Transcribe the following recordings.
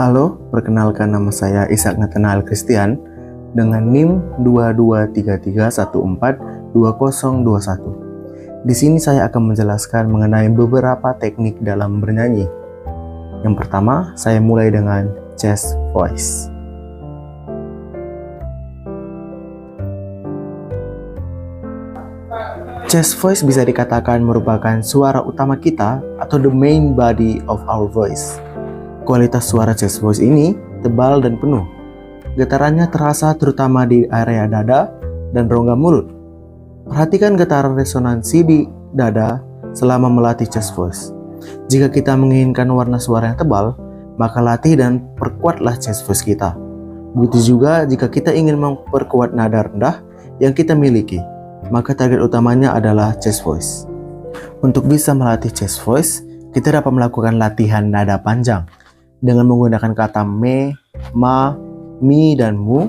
Halo, perkenalkan nama saya Ishak Nathanael Christian dengan NIM 2233142021. Di sini saya akan menjelaskan mengenai beberapa teknik dalam bernyanyi. Yang pertama, saya mulai dengan chest voice. Chest voice bisa dikatakan merupakan suara utama kita atau the main body of our voice. Kualitas suara chest voice ini tebal dan penuh. Getarannya terasa terutama di area dada dan rongga mulut. Perhatikan getaran resonansi di dada selama melatih chest voice. Jika kita menginginkan warna suara yang tebal, maka latih dan perkuatlah chest voice kita. Begitu juga jika kita ingin memperkuat nada rendah yang kita miliki, maka target utamanya adalah chest voice. Untuk bisa melatih chest voice, kita dapat melakukan latihan nada panjang. Dengan menggunakan kata me, ma, mi, dan mu,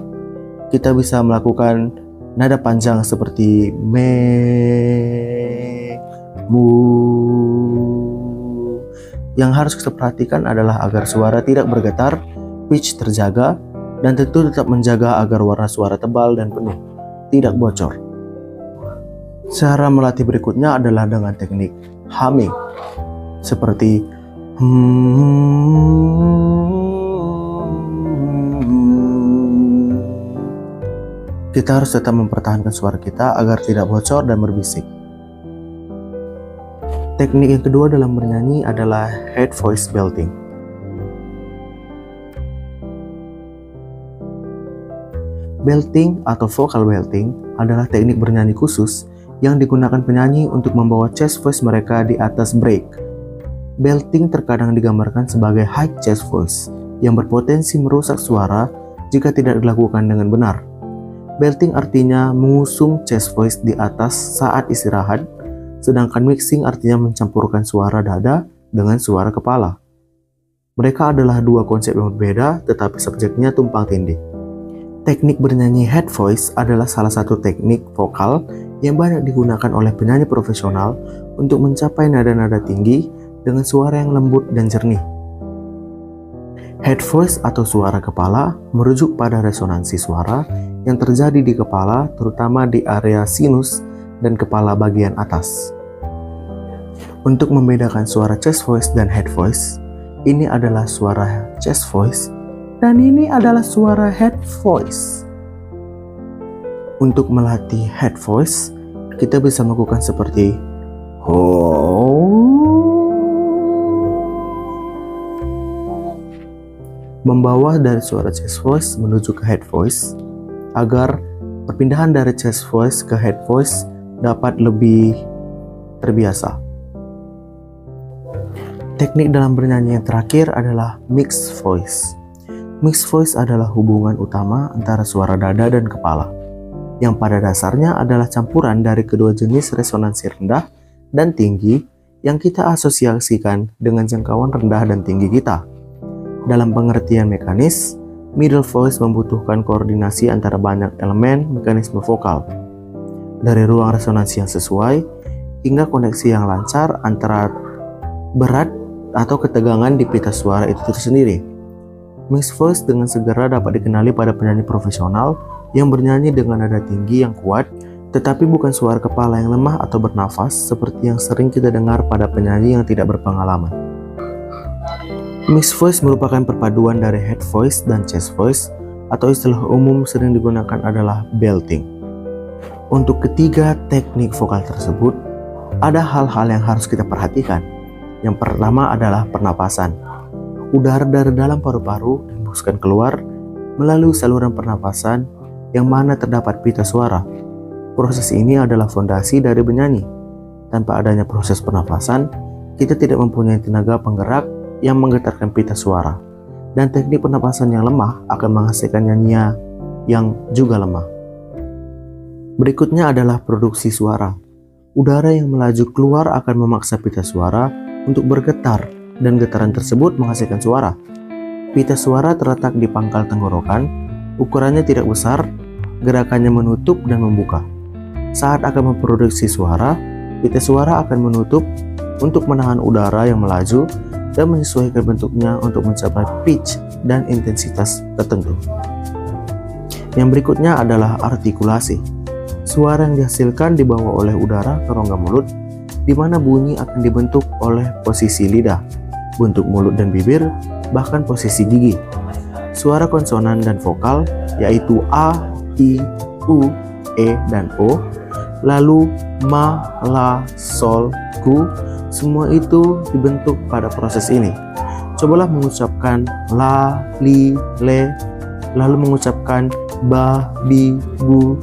kita bisa melakukan nada panjang seperti me, mu. Yang harus kita perhatikan adalah agar suara tidak bergetar, pitch terjaga, dan tentu tetap menjaga agar warna suara tebal dan penuh, tidak bocor. Cara melatih berikutnya adalah dengan teknik humming, seperti kita harus tetap mempertahankan suara kita agar tidak bocor dan berbisik. Teknik yang kedua dalam bernyanyi adalah head voice belting. Belting atau vocal belting adalah teknik bernyanyi khusus yang digunakan penyanyi untuk membawa chest voice mereka di atas break. Belting terkadang digambarkan sebagai high chest voice yang berpotensi merusak suara jika tidak dilakukan dengan benar. Belting artinya mengusung chest voice di atas saat istirahat, sedangkan mixing artinya mencampurkan suara dada dengan suara kepala. Mereka adalah dua konsep yang berbeda, tetapi subjeknya tumpang tindih. Teknik bernyanyi head voice adalah salah satu teknik vokal yang banyak digunakan oleh penyanyi profesional untuk mencapai nada-nada tinggi dengan suara yang lembut dan jernih. Head voice atau suara kepala merujuk pada resonansi suara yang terjadi di kepala, terutama di area sinus dan kepala bagian atas. Untuk membedakan suara chest voice dan head voice, ini adalah suara chest voice dan ini adalah suara head voice. Untuk melatih head voice, kita bisa melakukan seperti membawa dari suara chest voice menuju ke head voice agar perpindahan dari chest voice ke head voice dapat lebih terbiasa. Teknik dalam bernyanyi yang terakhir adalah mixed voice. Mixed voice adalah hubungan utama antara suara dada dan kepala, yang pada dasarnya adalah campuran dari kedua jenis resonansi rendah dan tinggi yang kita asosiasikan dengan jangkauan rendah dan tinggi kita. Dalam pengertian mekanis, middle voice membutuhkan koordinasi antara banyak elemen mekanisme vokal, dari ruang resonansi yang sesuai hingga koneksi yang lancar antara berat atau ketegangan di pita suara itu tersendiri. Mixed voice dengan segera dapat dikenali pada penyanyi profesional yang bernyanyi dengan nada tinggi yang kuat, tetapi bukan suara kepala yang lemah atau bernafas seperti yang sering kita dengar pada penyanyi yang tidak berpengalaman. Mixed voice merupakan perpaduan dari head voice dan chest voice, atau istilah umum sering digunakan adalah belting. Untuk ketiga teknik vokal tersebut, ada hal-hal yang harus kita perhatikan. Yang pertama adalah pernapasan. Udara dari dalam paru-paru dihembuskan keluar melalui saluran pernapasan yang mana terdapat pita suara. Proses ini adalah fondasi dari bernyanyi. Tanpa adanya proses pernapasan, kita tidak mempunyai tenaga penggerak yang menggetarkan pita suara, dan teknik pernapasan yang lemah akan menghasilkan nyanyian yang juga lemah. Berikutnya adalah produksi suara. Udara yang melaju keluar akan memaksa pita suara untuk bergetar, dan getaran tersebut menghasilkan suara. Pita suara terletak di pangkal tenggorokan, ukurannya tidak besar, gerakannya menutup dan membuka. Saat akan memproduksi suara, pita suara akan menutup untuk menahan udara yang melaju dan menyesuaikan bentuknya untuk mencapai pitch dan intensitas tertentu. Yang berikutnya adalah artikulasi. Suara yang dihasilkan dibawa oleh udara ke rongga mulut, di mana bunyi akan dibentuk oleh posisi lidah, bentuk mulut dan bibir, bahkan posisi gigi. Suara konsonan dan vokal, yaitu A, I, U, E, dan O, lalu Ma, La, Sol, Ku, semua itu dibentuk pada proses ini. Cobalah mengucapkan La, Li, Le, lalu mengucapkan Ba, Bi, Bu,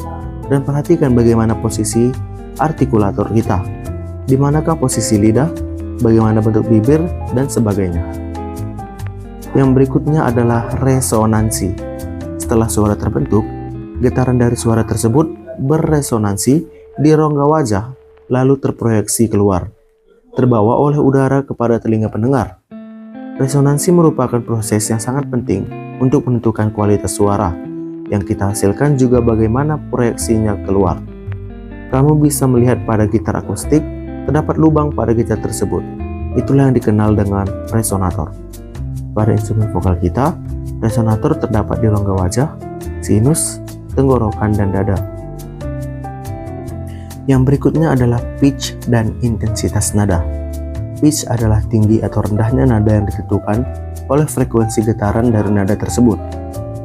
dan perhatikan bagaimana posisi artikulator kita. Di manakah posisi lidah, bagaimana bentuk bibir, dan sebagainya. Yang berikutnya adalah resonansi. Setelah suara terbentuk, getaran dari suara tersebut berresonansi di rongga wajah, lalu terproyeksi keluar, terbawa oleh udara kepada telinga pendengar. Resonansi merupakan proses yang sangat penting untuk menentukan kualitas suara. Yang kita hasilkan juga bagaimana proyeksinya keluar. Kamu bisa melihat pada gitar akustik, terdapat lubang pada gitar tersebut. Itulah yang dikenal dengan resonator. Pada instrumen vokal kita, resonator terdapat di rongga wajah, sinus, tenggorokan, dan dada. Yang berikutnya adalah pitch dan intensitas nada. Pitch adalah tinggi atau rendahnya nada yang ditentukan oleh frekuensi getaran dari nada tersebut.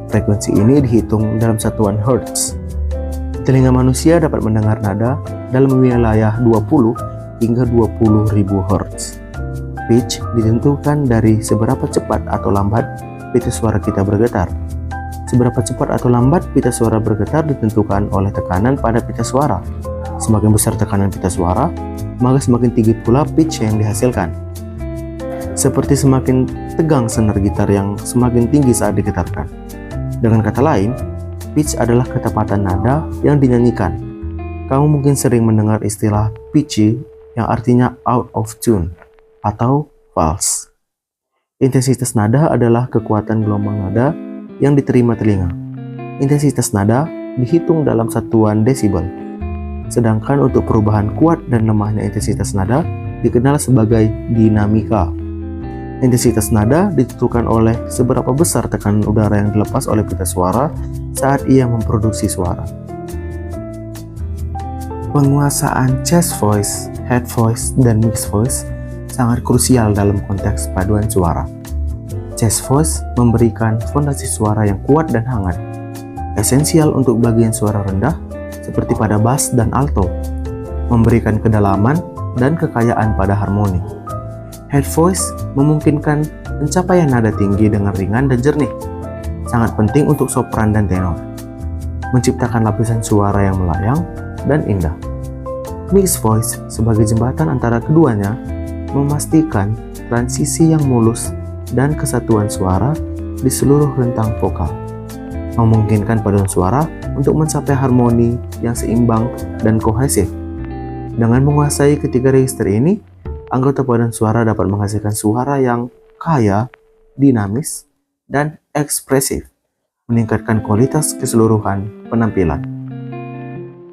Frekuensi ini dihitung dalam satuan hertz. Telinga manusia dapat mendengar nada dalam wilayah 20 hingga 20.000 hertz. Pitch ditentukan dari seberapa cepat atau lambat pita suara kita bergetar. Seberapa cepat atau lambat pita suara bergetar ditentukan oleh tekanan pada pita suara. Semakin besar tekanan pita suara, maka semakin tinggi pula pitch yang dihasilkan. Seperti semakin tegang senar gitar yang semakin tinggi saat digetarkan. Dengan kata lain, pitch adalah ketepatan nada yang dinyanyikan. Kamu mungkin sering mendengar istilah pitchy yang artinya out of tune atau false. Intensitas nada adalah kekuatan gelombang nada yang diterima telinga. Intensitas nada dihitung dalam satuan desibel. Sedangkan untuk perubahan kuat dan lemahnya intensitas nada dikenal sebagai dinamika. Intensitas nada ditentukan oleh seberapa besar tekanan udara yang dilepas oleh pita suara saat ia memproduksi suara. Penguasaan chest voice, head voice, dan mixed voice sangat krusial dalam konteks paduan suara. Chest voice memberikan fondasi suara yang kuat dan hangat, esensial untuk bagian suara rendah seperti pada bass dan alto, memberikan kedalaman dan kekayaan pada harmoni. Head voice memungkinkan pencapaian nada tinggi dengan ringan dan jernih, sangat penting untuk sopran dan tenor, menciptakan lapisan suara yang melayang dan indah. Mixed voice sebagai jembatan antara keduanya memastikan transisi yang mulus dan kesatuan suara di seluruh rentang vokal, memungkinkan paduan suara untuk mencapai harmoni yang seimbang dan kohesif. Dengan menguasai ketiga register ini, anggota paduan suara dapat menghasilkan suara yang kaya, dinamis, dan ekspresif, meningkatkan kualitas keseluruhan penampilan.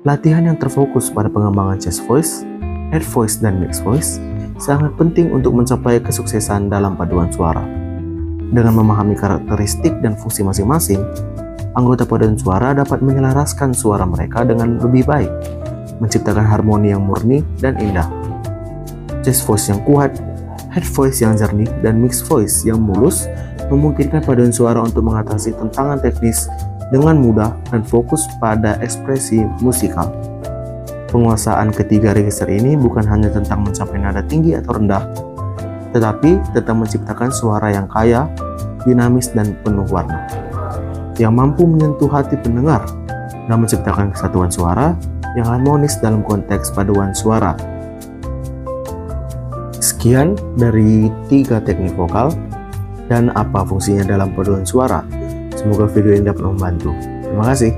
Latihan yang terfokus pada pengembangan chest voice, head voice, dan mixed voice sangat penting untuk mencapai kesuksesan dalam paduan suara. Dengan memahami karakteristik dan fungsi masing-masing, anggota paduan suara dapat menyelaraskan suara mereka dengan lebih baik, menciptakan harmoni yang murni dan indah. Chest voice yang kuat, head voice yang jernih, dan mixed voice yang mulus memungkinkan paduan suara untuk mengatasi tantangan teknis dengan mudah dan fokus pada ekspresi musikal. Penguasaan ketiga register ini bukan hanya tentang mencapai nada tinggi atau rendah, tetapi tentang menciptakan suara yang kaya, dinamis, dan penuh warna, yang mampu menyentuh hati pendengar dan menciptakan kesatuan suara yang harmonis dalam konteks paduan suara. Sekian dari 3 teknik vokal dan apa fungsinya dalam paduan suara. Semoga video ini dapat membantu. Terima kasih.